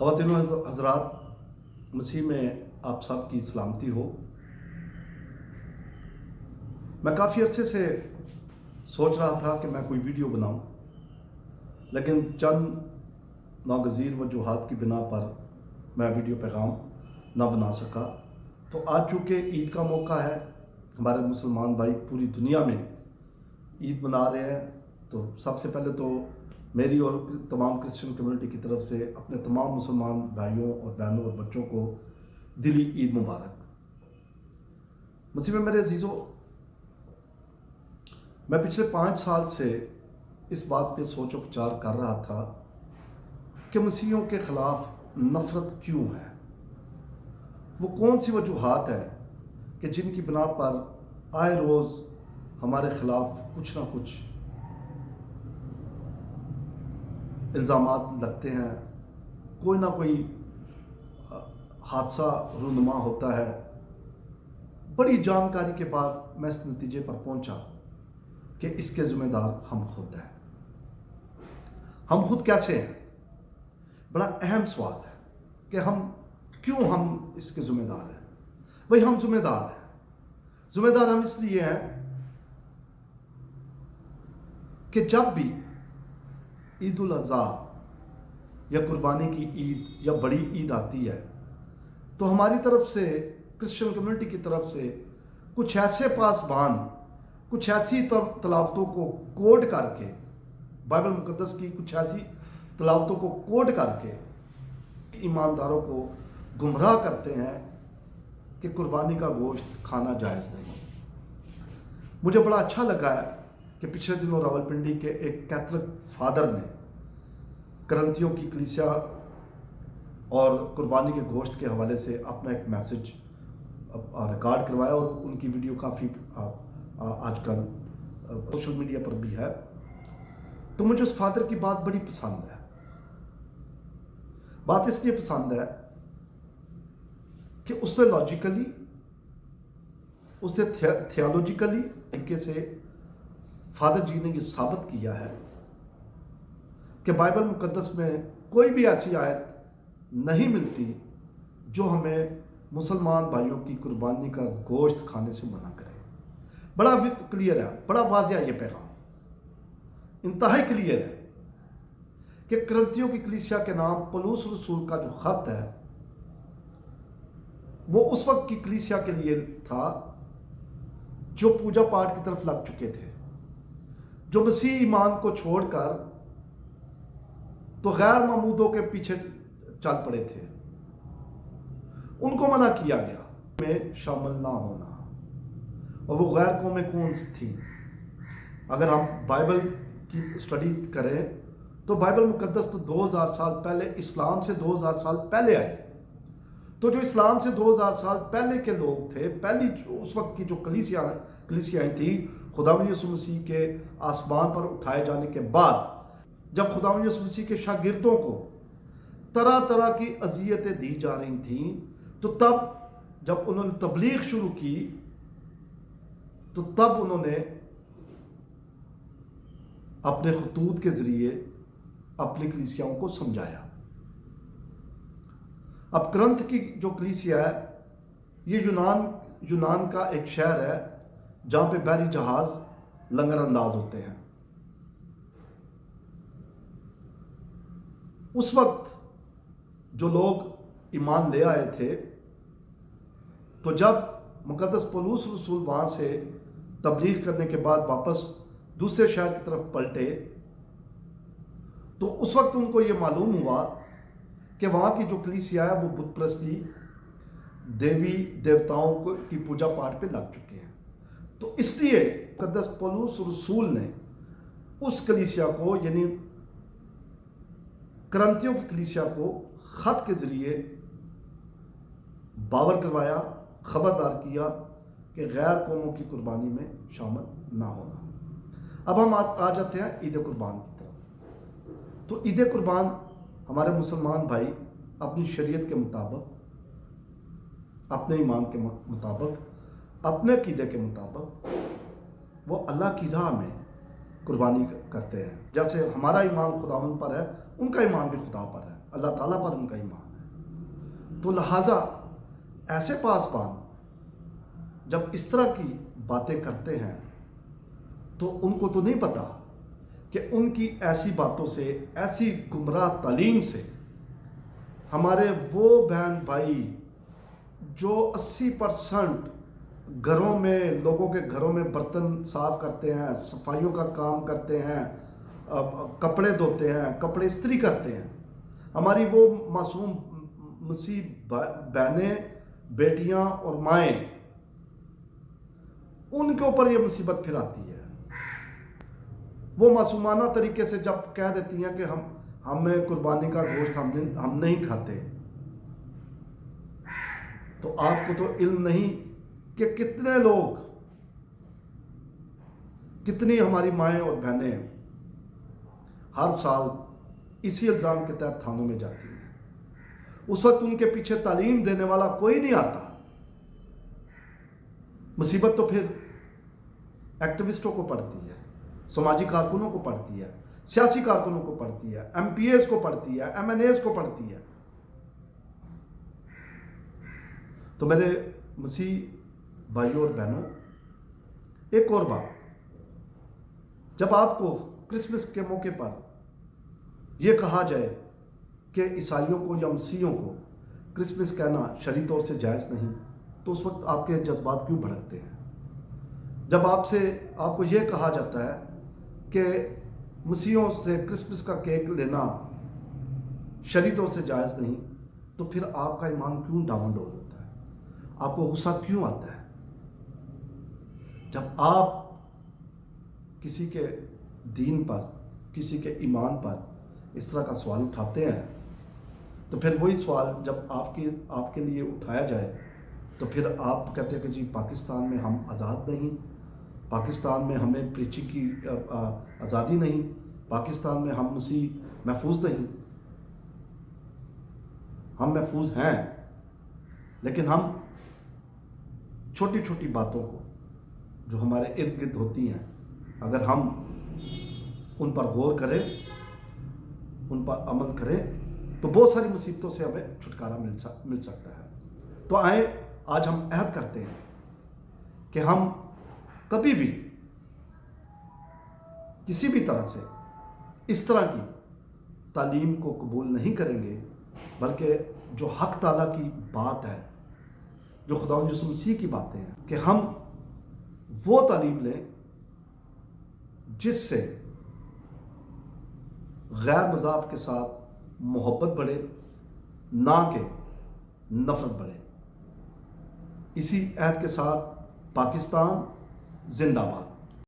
خواتین و حضرات، مسیح میں آپ سب کی سلامتی ہو۔ میں کافی عرصے سے سوچ رہا تھا کہ میں کوئی ویڈیو بناؤں، لیکن چند ناگزیر وجوہات کی بنا پر میں ویڈیو پیغام نہ بنا سکا۔ تو آج چونکہ عید کا موقع ہے، ہمارے مسلمان بھائی پوری دنیا میں عید منا رہے ہیں، تو سب سے پہلے تو میری اور تمام کرسچن کمیونٹی کی طرف سے اپنے تمام مسلمان بھائیوں اور بہنوں اور بچوں کو دلی عید مبارک۔ مسیح میں میرے عزیزوں، میں پچھلے 5 سال سے اس بات پہ سوچ و بچار کر رہا تھا کہ مسیحیوں کے خلاف نفرت کیوں ہے، وہ کون سی وجوہات ہیں کہ جن کی بنا پر آئے روز ہمارے خلاف کچھ نہ کچھ الزامات لگتے ہیں، کوئی نہ کوئی حادثہ رونما ہوتا ہے۔ بڑی جانکاری کے بعد میں اس نتیجے پر پہنچا کہ اس کے ذمہ دار ہم خود ہیں۔ ہم خود کیسے ہیں؟ بڑا اہم سوال ہے کہ کیوں ہم اس کے ذمہ دار ہیں؟ بھئی ہم ذمہ دار ہیں۔ ذمہ دار ہم اس لیے ہیں کہ جب بھی عید الاضحیٰ یا قربانی کی عید یا بڑی عید آتی ہے تو ہماری طرف سے، کرسچن کمیونٹی کی طرف سے، کچھ ایسے پاسبان، کچھ ایسی تلاوتوں کو کوڈ کر کے، بائبل مقدس کی کچھ ایسی تلاوتوں کو کوڈ کر کے ایمانداروں کو گمراہ کرتے ہیں کہ قربانی کا گوشت کھانا جائز نہیں۔ مجھے بڑا اچھا لگا ہے کہ پچھلے دنوں راولپنڈی کے ایک کیتھولک فادر نے کرنتھیوں کی کلیسیا اور قربانی کے گوشت کے حوالے سے اپنا ایک میسج ریکارڈ کروایا، اور ان کی ویڈیو کافی آج کل سوشل میڈیا پر بھی ہے۔ تو مجھے اس فادر کی بات بڑی پسند ہے۔ بات اس لیے پسند ہے کہ اس نے لاجیکلی، اس نے تھیالوجیکلی طریقے سے فادر جی نے یہ ثابت کیا ہے کہ بائبل مقدس میں کوئی بھی ایسی آیت نہیں ملتی جو ہمیں مسلمان بھائیوں کی قربانی کا گوشت کھانے سے منع کرے۔ بڑا کلیئر ہے، بڑا واضح ہے یہ پیغام، انتہائی کلیئر ہے کہ کرنتھیوں کی کلیسیا کے نام پولس رسول کا جو خط ہے وہ اس وقت کی کلیسیا کے لیے تھا جو پوجا پاٹ کی طرف لگ چکے تھے، جو مسیح ایمان کو چھوڑ کر تو غیر معبودوں کے پیچھے چل پڑے تھے۔ ان کو منع کیا گیا میں شامل نہ ہونا، اور وہ غیر قومیں کون سی تھیں؟ اگر ہم بائبل کی اسٹڈی کریں تو بائبل مقدس تو 2000 سال پہلے، اسلام سے 2000 سال پہلے آئے۔ تو جو اسلام سے 2000 سال پہلے کے لوگ تھے، پہلی اس وقت کی جو کلیسیاں تھیں، خداوند یسوع مسیح کے آسمان پر اٹھائے جانے کے بعد جب خداوند یسوع مسیح کے شاگردوں کو طرح طرح کی اذیتیں دی جا رہی تھیں، تو تب جب انہوں نے تبلیغ شروع کی تو تب انہوں نے اپنے خطوط کے ذریعے اپنی کلیسیاؤں کو سمجھایا۔ اب کرنتھ کی جو کلیسیا ہے یہ یونان کا ایک شہر ہے جہاں پہ بحری جہاز لنگر انداز ہوتے ہیں۔ اس وقت جو لوگ ایمان لے آئے تھے، تو جب مقدس پولس رسول وہاں سے تبلیغ کرنے کے بعد واپس دوسرے شہر کی طرف پلٹے، تو اس وقت ان کو یہ معلوم ہوا کہ وہاں کی جو کلیسیا ہے وہ بت پرستی، دیوی دیوتاؤں کی پوجا پاٹ پہ لگ چکے ہیں۔ تو اس لیے مقدس پولس رسول نے اس کلیسیا کو، یعنی کرنتھیوں کی کلیسیا کو خط کے ذریعے باور کروایا، خبردار کیا کہ غیر قوموں کی قربانی میں شامل نہ ہونا۔ اب ہم آ جاتے ہیں عید قربان کی طرف۔ تو عید قربان ہمارے مسلمان بھائی اپنی شریعت کے مطابق، اپنے ایمان کے مطابق، اپنے عقیدے کے مطابق وہ اللہ کی راہ میں قربانی کرتے ہیں۔ جیسے ہمارا ایمان خداوند پر ہے، ان کا ایمان بھی خدا پر ہے۔ اللہ تعالیٰ پر ان کا ایمان ہے. تو لہٰذا ایسے پاسبان جب اس طرح کی باتیں کرتے ہیں تو ان کو تو نہیں پتا کہ ان کی ایسی باتوں سے، ایسی گمراہ تعلیم سے ہمارے وہ بہن بھائی جو 80% گھروں میں، لوگوں کے گھروں میں برتن صاف کرتے ہیں، صفائیوں کا کام کرتے ہیں، کپڑے دھوتے ہیں، کپڑے استری کرتے ہیں، ہماری وہ معصوم مسیح بہنیں، بیٹیاں اور مائیں، ان کے اوپر یہ مصیبت پھر آتی ہے. وہ معصومانہ طریقے سے جب کہہ دیتی ہیں کہ ہمیں قربانی کا گوشت ہم نہیں کھاتے، تو آپ کو تو علم نہیں کہ کتنے لوگ، کتنی ہماری مائیں اور بہنیں ہر سال اسی الزام کے تحت تھانوں میں جاتی ہیں. اس وقت ان کے پیچھے تعلیم دینے والا کوئی نہیں آتا. مصیبت تو پھر ایکٹیوسٹوں کو پڑتی ہے، سماجی کارکنوں کو پڑتی ہے، سیاسی کارکنوں کو پڑتی ہے، ایم پی ایز کو پڑتی ہے، ایم این ایز کو پڑتی ہے. تو میرے مسیح بھائیوں اور بہنوں، ایک اور بات، جب آپ کو کرسمس کے موقع پر یہ کہا جائے کہ عیسائیوں کو یا مسیحیوں کو کرسمس کہنا شرعی طور سے جائز نہیں، تو اس وقت آپ کے جذبات کیوں بھڑکتے ہیں؟ جب آپ کو یہ کہا جاتا ہے کہ مسیحیوں سے کرسمس کا کیک لینا شرعی طور سے جائز نہیں، تو پھر آپ کا ایمان کیوں ڈاؤن ڈول ہوتا ہے؟ آپ کو غصہ کیوں آتا ہے؟ جب آپ کسی کے دین پر، کسی کے ایمان پر اس طرح کا سوال اٹھاتے ہیں، تو پھر وہی سوال جب آپ کے لیے اٹھایا جائے تو پھر آپ کہتے ہیں کہ جی پاکستان میں ہم آزاد نہیں، پاکستان میں ہمیں پریچنگ کی آزادی نہیں، پاکستان میں ہم مسیح محفوظ نہیں. ہم محفوظ ہیں، لیکن ہم چھوٹی چھوٹی باتوں کو جو ہمارے ارد گرد ہوتی ہیں، اگر ہم ان پر غور کریں، ان پر عمل کریں، تو بہت ساری مصیبتوں سے ہمیں چھٹکارا مل سکتا ہے. تو آئیں آج ہم عہد کرتے ہیں کہ ہم کبھی بھی کسی بھی طرح سے اس طرح کی تعلیم کو قبول نہیں کریں گے، بلکہ جو حق تعالیٰ کی بات ہے، جو خداوند یسوع مسیح کی باتیں ہیں، کہ ہم وہ تعلیم لیں جس سے غیر مذہب کے ساتھ محبت بڑھے، نہ کہ نفرت بڑھے. اسی عہد کے ساتھ پاکستان زندہ باد.